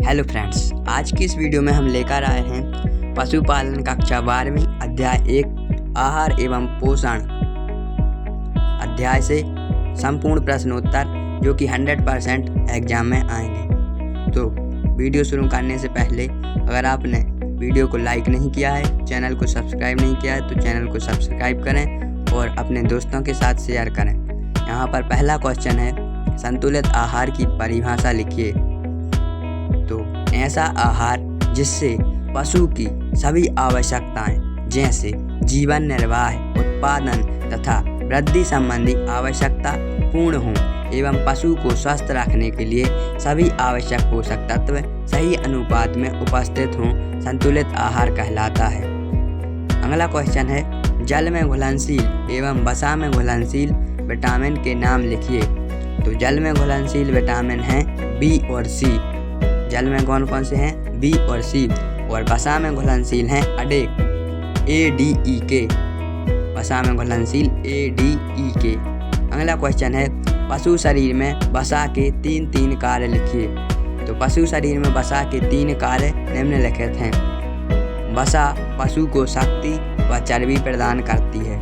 Hello friends, आज की इस वीडियो में हम लेकर आए हैं पशुपालन कक्षा 12वीं अध्याय 1 आहार एवं पोषण अध्याय से संपूर्ण प्रश्नोत्तर जो कि 100% एग्जाम में आएंगे। तो वीडियो शुरू करने से पहले अगर आपने वीडियो को लाइक नहीं किया है, चैनल को सब्सक्राइब नहीं किया है तो चैनल को सब्सक्राइब करें और अपने दोस्तों के साथ शेयर करें। यहाँ पर पहला क्वेश्चन है, संतुलित आहार की परिभाषा लिखिए। तो ऐसा आहार जिससे पशु की सभी आवश्यकताएं जैसे जीवन निर्वाह, उत्पादन तथा वृद्धि संबंधी आवश्यकता पूर्ण हों एवं पशु को स्वस्थ रखने के लिए सभी आवश्यक पोषक तत्व सही अनुपात में उपस्थित हों, संतुलित आहार कहलाता है। अगला क्वेश्चन है, जल में घुलनशील एवं वसा में घुलनशील विटामिन के नाम लिखिए। तो जल में घुलनशील विटामिन हैं बी और सी। जल में कौन कौन से हैं? बी और सी। और वसा में घुलनशील हैं अडेक ADEK। वसा में घुलनशील ADEK। अगला क्वेश्चन है, पशु शरीर में वसा के तीन कार्य लिखिए। तो पशु शरीर में वसा के 3 कार्य निम्नलिखित हैं। वसा पशु को शक्ति व चर्बी प्रदान करती है।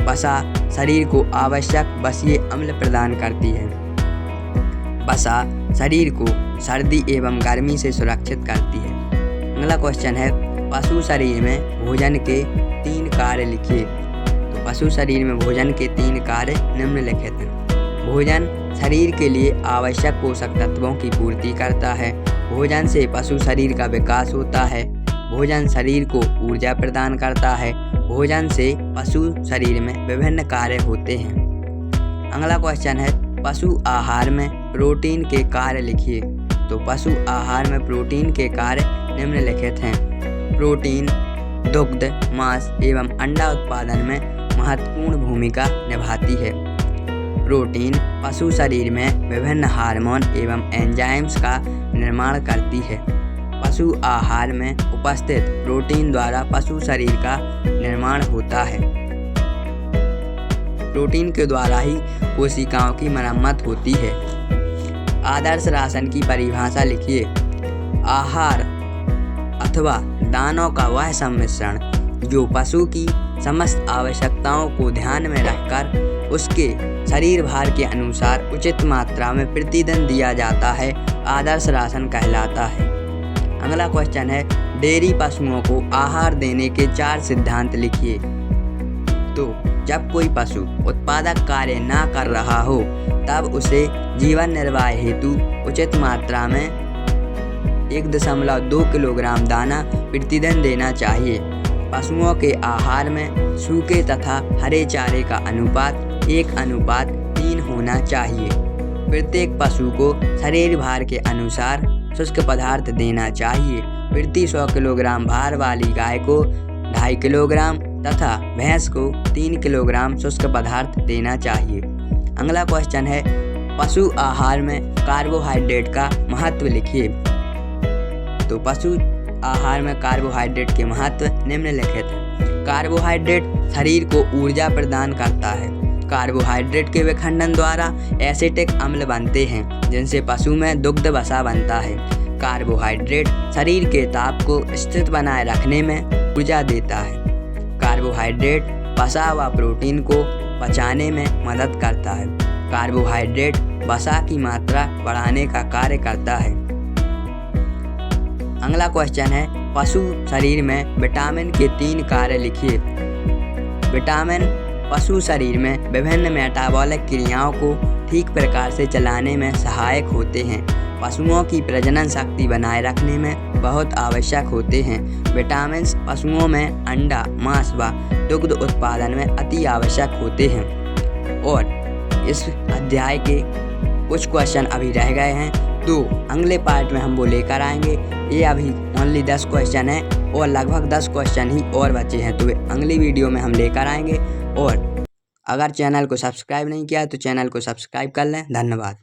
वसा शरीर को आवश्यक वसीय अम्ल प्रदान करती है। वसा शरीर को सर्दी एवं गर्मी से सुरक्षित करती है। अगला क्वेश्चन है, पशु शरीर में भोजन के 3 कार्य लिखिए। तो पशु शरीर में भोजन के 3 कार्य निम्नलिखित हैं। भोजन शरीर के लिए आवश्यक पोषक तत्वों की पूर्ति करता है। भोजन से पशु शरीर का विकास होता है। भोजन शरीर को ऊर्जा प्रदान करता है। भोजन से पशु शरीर में विभिन्न कार्य होते हैं। अगला क्वेश्चन है, पशु आहार में प्रोटीन के कार्य लिखिए। तो पशु आहार में प्रोटीन के कार्य निम्नलिखित हैं। प्रोटीन दुग्ध, मांस एवं अंडा उत्पादन में महत्वपूर्ण भूमिका निभाती है। प्रोटीन पशु शरीर में विभिन्न हार्मोन एवं एंजाइम्स का निर्माण करती है। पशु आहार में उपस्थित प्रोटीन द्वारा पशु शरीर का निर्माण होता है। प्रोटीन के द्वारा ही कोशिकाओं की मरम्मत होती है। आदर्श राशन की परिभाषा लिखिए। आहार अथवा दानों का वह सम्मिश्रण जो पशु की समस्त आवश्यकताओं को ध्यान में रखकर उसके शरीर भार के अनुसार उचित मात्रा में प्रतिदिन दिया जाता है, आदर्श राशन कहलाता है। अगला क्वेश्चन है, डेयरी पशुओं को आहार देने के 4 सिद्धांत लिखिए। तो जब कोई पशु उत्पादक कार्य ना कर रहा हो तब उसे जीवन निर्वाह हेतु उचित मात्रा में 1.2 किलोग्राम दाना प्रतिदिन देना चाहिए। पशुओं के आहार में सूखे तथा हरे चारे का अनुपात 1:3 होना चाहिए। प्रत्येक पशु को शरीर भार के अनुसार शुष्क पदार्थ देना चाहिए। प्रति 100 किलोग्राम भार वाली गाय को 2.5 किलोग्राम तथा भैंस को 3 किलोग्राम शुष्क पदार्थ देना चाहिए। अगला क्वेश्चन है, पशु आहार में कार्बोहाइड्रेट का महत्व लिखिए। तो पशु आहार में कार्बोहाइड्रेट के महत्व निम्नलिखित है। कार्बोहाइड्रेट शरीर को ऊर्जा प्रदान करता है। कार्बोहाइड्रेट के विखंडन द्वारा एसिटिक अम्ल बनते हैं जिनसे पशु में दुग्ध वसा बनता है। कार्बोहाइड्रेट शरीर के ताप को स्थिर बनाए रखने में ऊर्जा देता है। कार्बोहाइड्रेट वसा व प्रोटीन को पचाने में मदद करता है। कार्बोहाइड्रेट वसा की मात्रा बढ़ाने का कार्य करता है। अगला क्वेश्चन है, पशु शरीर में विटामिन के 3 कार्य लिखिए। विटामिन पशु शरीर में विभिन्न मेटाबॉलिक क्रियाओं को ठीक प्रकार से चलाने में सहायक होते हैं। पशुओं की प्रजनन शक्ति बनाए रखने में बहुत आवश्यक होते हैं। विटामिन पशुओं में अंडा, मांस व दुग्ध उत्पादन में अति आवश्यक होते हैं। और इस अध्याय के कुछ क्वेश्चन अभी रह गए हैं, तो अगले पार्ट में हम वो लेकर आएंगे। ये अभी ओनली 10 क्वेश्चन हैं और लगभग 10 क्वेश्चन ही और बचे हैं, तो अगली वीडियो में हम लेकर आएंगे। और अगर चैनल को सब्सक्राइब नहीं किया तो चैनल को सब्सक्राइब कर लें। धन्यवाद।